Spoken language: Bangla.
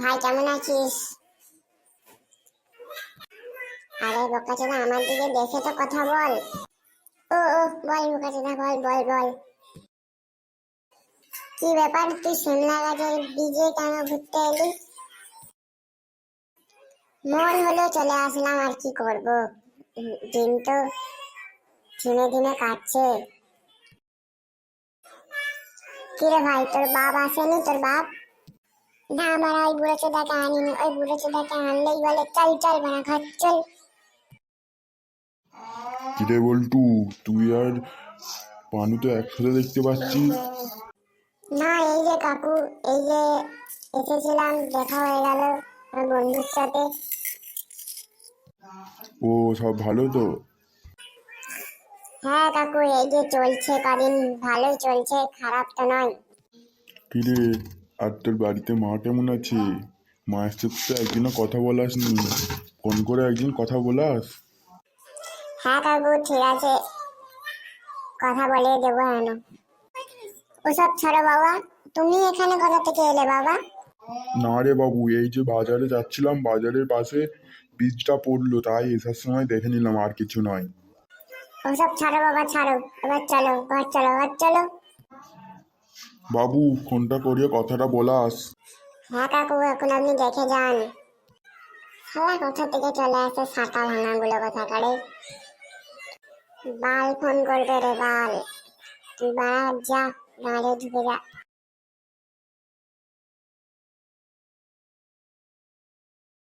ভাই কেমন আছিস? আরে বোকাচোদা, আমার দিকে দেখে তো কথা বল। ও ও, বল বোকাচোদা, বল বল বল। কি ব্যাপার, তুই সিমলা গাছের বীজে কেন ঘুরতে এলি? মন হলো চলে আসলাম, আর কি করব। দিন তো দিনে দিনে কাটছে। কিরে ভাই, তোর বাপ আসেনি? তোর বাপ না, আমার ওই বুড়ো চোদাকে আনিনি। ওই বুড়ো চোদাকে আনলেই বলে চল চল বানা ঘর চল। কিরে বল্টু, তুই আর পানু তো একসাথে দেখতে পাচ্ছি। না, এই যে কাকু, এই যে এসেছিলাম, দেখা হয়ে গেল আমার বন্ধুর সাথে। ও, সব ভালো তো? হ্যাঁ কাকু, এই যে চলছে, কদিন ভালোই চলছে, খারাপ তো নয়। কিরে, আর তোর বাড়িতে মা কেমন আছে? মায়ের সাথে তো একদিনও কথা বলাসনি। ফোন করে একদিন কথা বলাস। হ্যাঁ কাকু, ঠিক আছে, কথা বলে দেবো। হেন ওসব ছাড়ো বাবা, তুমি এখানে কোথা থেকে এলে বাবা? না রে বাবু, এই যে বাজারে যাচ্ছিলাম, বাজারের পাশে বীজটা পড়লো, তাই এসার সময় দেখে নিলাম, আর কিছু নয়। ওসব ছাড়ো বাবা, ছাড়ো। এবার চলো ঘর চলো, ঘর চলো। বাবু, ফোনটা করিয়ে কথাটা বলাস। হ্যাঁ কাকু, এখন আপনি দেখে যান। শালা কোথা থেকে চলে আসে ছাতা ভাঙাগুলো, কথা কারে বাল ফোন করবে রে বাল। তুই বাড়া যা, গাড়ি ঢুকে যা।